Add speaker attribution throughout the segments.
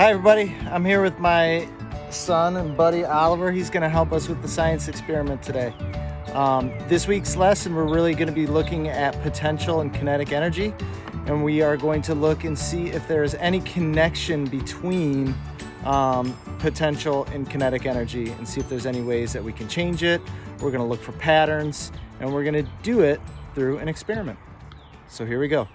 Speaker 1: Hi everybody, I'm here with my son and buddy Oliver. He's going to help us with the science experiment today. This week's lesson, we're really going to be looking at potential and kinetic energy, and we are going to look and see if there is any connection between potential and kinetic energy and see if there's any ways that we can change it. We're going to look for patterns, and we're going to do it through an experiment. So here we go.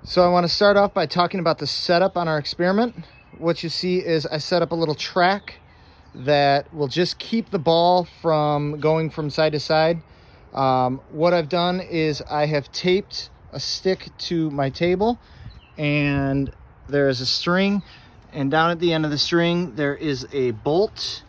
Speaker 1: So I want to start off by talking about the setup on our experiment. What you see is I set up a little track that will just keep the ball from going from side to side. What I've done is I have taped a stick to my table, and there is a string, and down at the end of the string there is a bolt,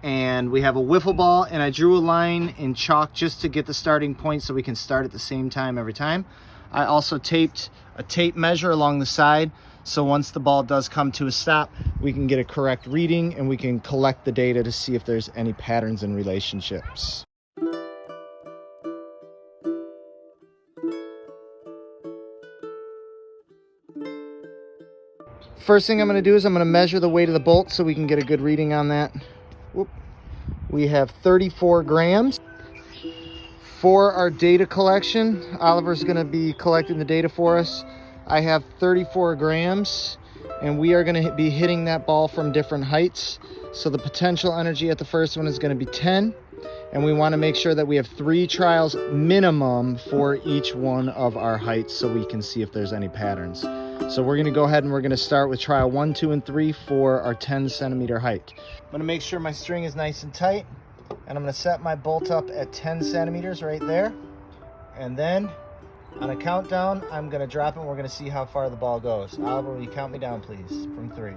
Speaker 1: and we have a wiffle ball, and I drew a line in chalk just to get the starting point so we can start at the same time every time. I also taped a tape measure along the side, so once the ball does come to a stop, we can get a correct reading and we can collect the data to see if there's any patterns and relationships. First thing I'm going to do is I'm going to measure the weight of the bolt so we can get a good reading on that. Whoop. We have 34 grams. For our data collection, Oliver's going to be collecting the data for us. I have 34 grams, and we are going to be hitting that ball from different heights. So the potential energy at the first one is going to be 10, and we want to make sure that we have 3 trials minimum for each one of our heights so we can see if there's any patterns. So we're going to go ahead and we're going to start with trial 1, 2, and 3 for our 10 centimeter height. I'm going to make sure my string is nice and tight. And I'm going to set my bolt up at 10 centimeters right there. And then on a countdown, I'm going to drop it and we're going to see how far the ball goes. Oliver, will you count me down, please, from 3?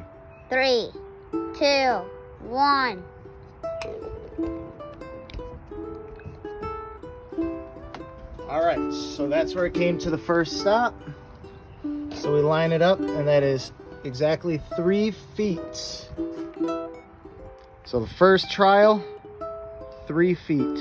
Speaker 2: 3, 2, 1.
Speaker 1: All right, so that's where it came to the first stop. So we line it up, and that is exactly 3 feet. So the first trial, 3 feet.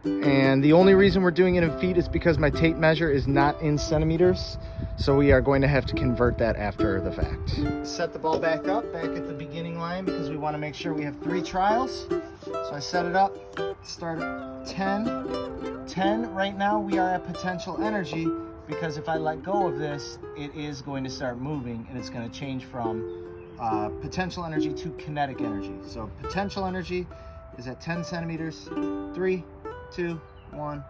Speaker 1: And the only reason we're doing it in feet is because my tape measure is not in centimeters, so we are going to have to convert that after the fact. Set the ball back up, back at the beginning line, because we want to make sure we have 3 trials. So I set it up, start at 10. 10, right now we are at potential energy, because if I let go of this, it is going to start moving, and it's going to change from potential energy to kinetic energy. So potential energy is at 10 centimeters. 3, 2, 1.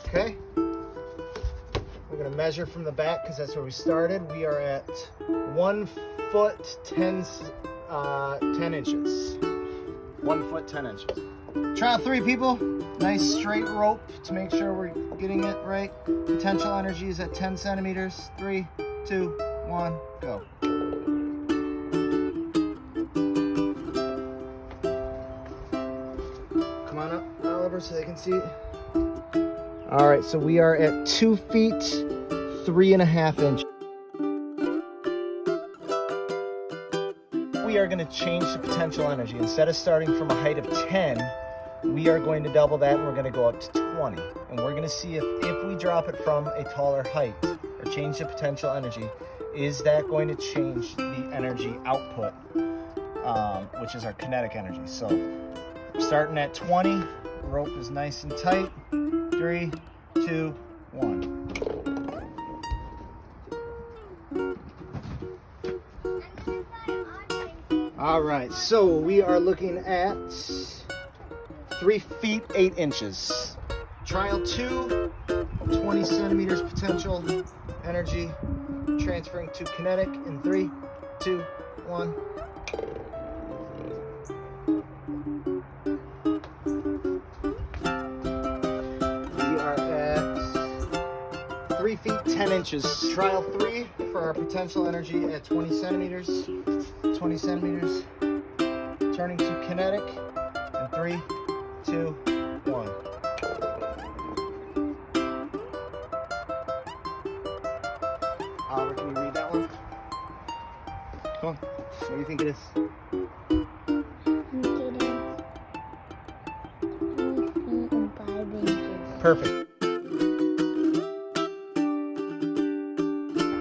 Speaker 1: Okay. We're going to measure from the back because that's where we started. We are at 1 foot 10 inches. 1 foot 10 inches. Trial 3, people. Nice straight rope to make sure we're getting it right. Potential energy is at 10 centimeters. 3, 2, 1, go. Come on up, Oliver, so they can see it. All right, so we are at 2 feet, 3.5 inches. We are going to change the potential energy. Instead of starting from a height of 10, we are going to double that, and we're going to go up to 20. And we're going to see if we drop it from a taller height or change the potential energy, is that going to change the energy output, which is our kinetic energy. So starting at 20, rope is nice and tight. 3, 2, 1. All right, so we are looking at 3 feet 8 inches. Trial 2, 20 centimeters potential energy, transferring to kinetic in 3, 2, 1. We are at 3 feet 10 inches. Trial 3 for our potential energy at 20 centimeters. 20 centimeters, turning to kinetic in 3, 2, 1. Oliver, can you read that one? Come on. What do you think it is? Perfect.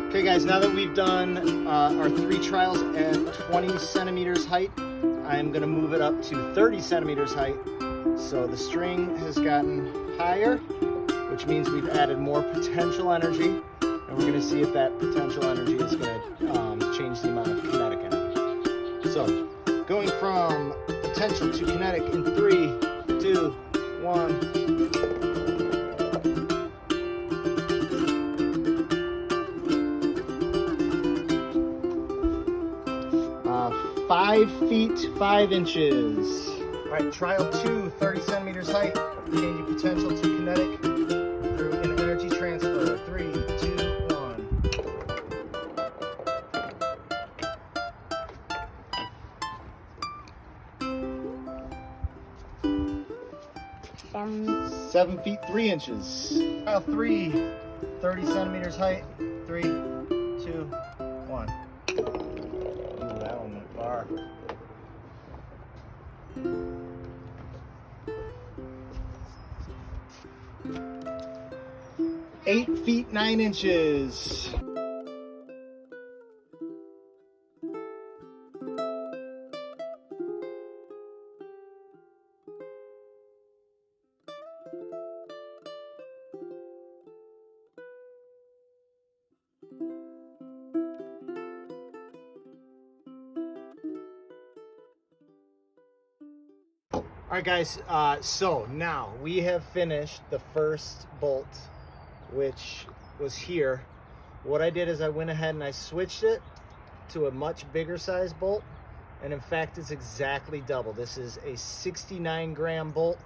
Speaker 1: Okay guys, now that we've done our 3 trials at 20 centimeters height, I'm gonna move it up to 30 centimeters height. So the string has gotten higher, which means we've added more potential energy, and we're gonna see if that potential energy is gonna change the amount of kinetic energy. So going from potential to kinetic in 3, 2, 1. 5 feet 5 inches. All right, trial 2, 30 centimeters height, changing potential to kinetic through an energy transfer. 3, 2, 1. 7 feet 3 inches. Trial 3, 30 centimeters height. 3, 2, 1. That one went far. 8 feet 9 inches. All right guys, so now we have finished the first bolt, which was here. What I did is I went ahead and I switched it to a much bigger size bolt, and in fact it's exactly double. This is a 69 gram bolt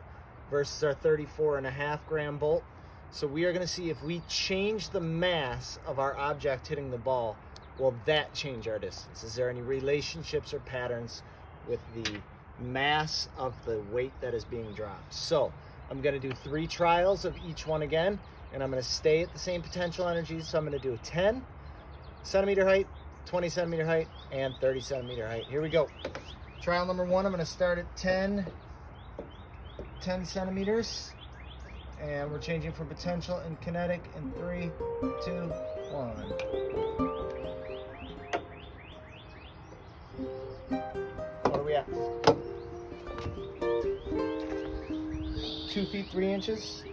Speaker 1: versus our 34.5 gram bolt. So we are going to see if we change the mass of our object hitting the ball, will that change our distance? Is there any relationships or patterns with the mass of the weight that is being dropped? So I'm going to do 3 trials of each one again, and I'm going to stay at the same potential energy. So I'm going to do a 10 centimeter height, 20 centimeter height, and 30 centimeter height. Here we go. Trial number 1, I'm going to start at 10 centimeters, and we're changing from potential and kinetic in 3, 2, 1. What are we at? 2 feet 3 inches.